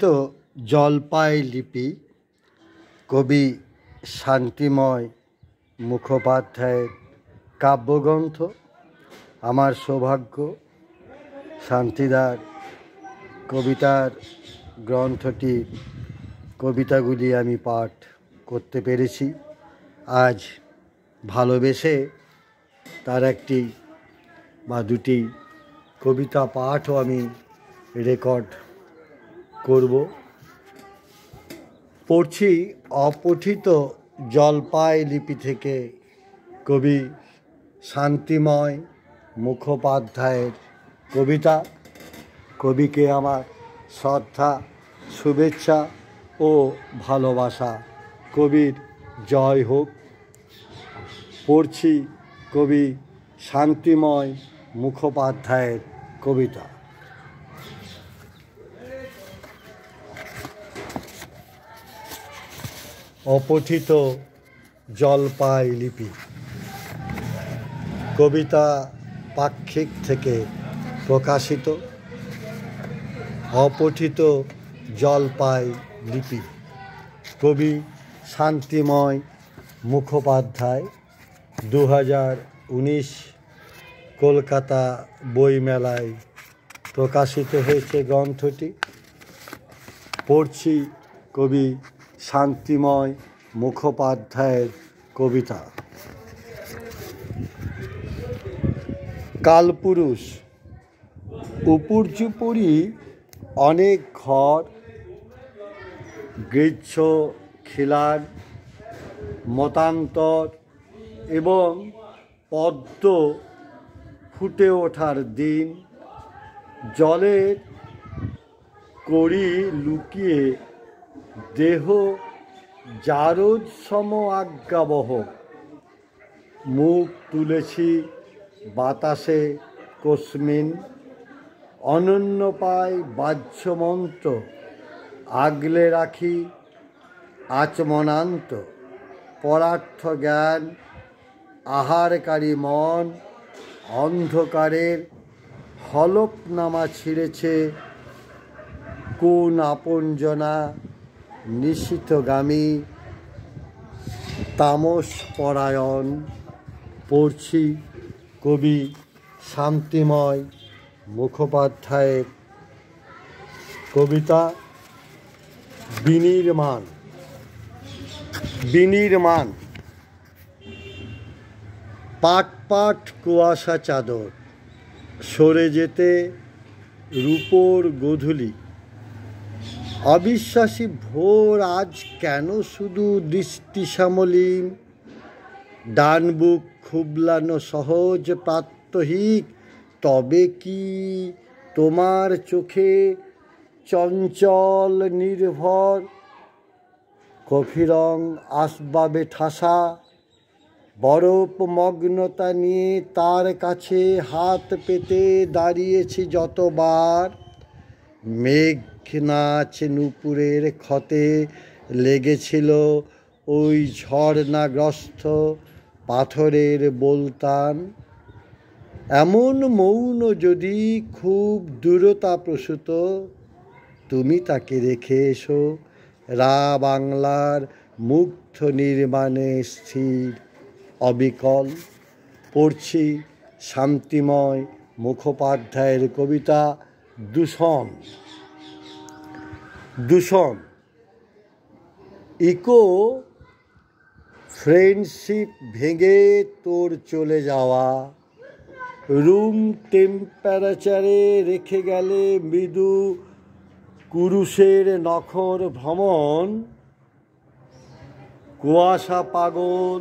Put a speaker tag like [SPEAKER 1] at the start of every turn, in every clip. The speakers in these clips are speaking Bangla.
[SPEAKER 1] তো জলপাই লিপি কবি শান্তিময় মুখোপাধ্যায়ের কাব্যগ্রন্থ। আমার সৌভাগ্য শান্তিদার কবিতার গ্রন্থটির কবিতাগুলি আমি পাঠ করতে পেরেছি। আজ ভালোবেসে তার একটি বা দুটি কবিতা পাঠও আমি রেকর্ড করব। পড়ছি অপঠিত জলপাই লিপি থেকে কবি শান্তিময় মুখোপাধ্যায়ের কবিতা। কবিকে আমার শ্রদ্ধা, শুভেচ্ছা ও ভালোবাসা। কবির জয় হোক। পড়ছি কবি শান্তিময় মুখোপাধ্যায়ের কবিতা। অপঠিত জলপাই লিপি কবিতা পাক্ষিক থেকে প্রকাশিত। অপঠিত জলপাই লিপি কবি শান্তিময় মুখোপাধ্যায়। 2019 কলকাতা বইমেলায় প্রকাশিত হয়েছে গ্রন্থটি। পড়ছি কবি শান্তিময় মুখোপাধ্যায়ের কবিতা। কালপুরুষ। উপর্যুপরি অনেক ঘর, গ্রীষ্ম খিলান, মতান্তর এবং পদ্ম ফুটে ওঠার দিন, জলের কড়ি লুকিয়ে দেহ জারদ সম আজ্ঞাবহ। মুখ তুলেছি বাতাসে কস্মিন, অনন্য পাই বাহ্যমন্ত্র, আগলে রাখি আচমনান্ত। পরার্থ জ্ঞান আহারকারী মন, অন্ধকারের হলফনামা ছিঁড়েছে কোন আপনজনা নিশিতগামী তামস পরায়ণ। পড়ছি কবি শান্তিময় মুখোপাধ্যায়ের কবিতা। বিনির্মাণ। বিনির্মাণ। পাট পাট কুয়াশা চাদর, সরে যেতে রূপোর গোধূলি। অবিশ্বাসী ভোর আজ কেন শুধু দৃষ্টি শ্যামলীন। ডান বুক খুবলানো সহজ প্রাত্যহিক, তবে কি তোমার চোখে চঞ্চল নির্ভর। কফি রং আসবাবে ঠাসা, বরফ মগ্নতা নিয়ে তার কাছে হাত পেতে দাঁড়িয়েছি যতবার। মেঘ নাচ নূপুরের ক্ষতে লেগেছিল ওই ঝর্ণাগ্রস্ত পাথরের বোলতান। এমন মৌন যদি খুব দূরতা প্রসূত, তুমি তাকে রেখে এসো রা বাংলার মুগ্ধ নির্মাণে স্থির অবিকল। পড়ছি শান্তিময় মুখোপাধ্যায়ের কবিতা। দূষণ। দূষণ। ইকো ফ্রেন্ডশিপ ভেঙে তোর চলে যাওয়া, রুম টেম্পারেচারে রেখে গেলে মৃদু কুরুষের নখর ভ্রমণ। কুয়াশা পাগল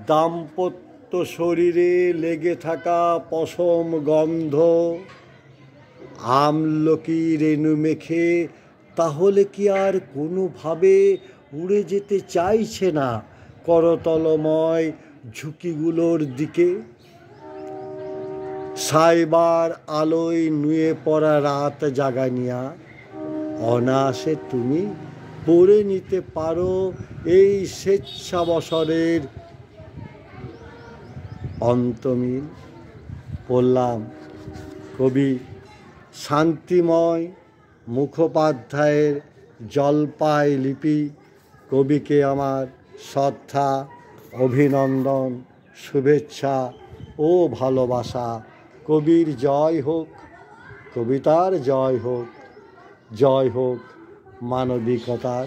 [SPEAKER 1] দাম্পত্য শরীরে লেগে থাকা পশম গন্ধ। আমলকি রেণু মেখে তাহলে কি আর কোনোভাবে উড়ে যেতে চাইছে না করতলময় ঝুঁকিগুলোর দিকে। সাইবার আলোয় নুয়ে পড়া রাত জাগানিয়া, অনায়াসে তুমি পড়ে নিতে পারো এই স্বেচ্ছাবসরের অন্তমিল। পড়লাম কবি শান্তিময় মুখোপাধ্যায়ের জলপাই লিপি। কবিকে আমার শ্রদ্ধা, অভিনন্দন, শুভেচ্ছা ও ভালোবাসা। কবির জয় হোক, কবিতার জয় হোক, জয় হোক মানবিকতার।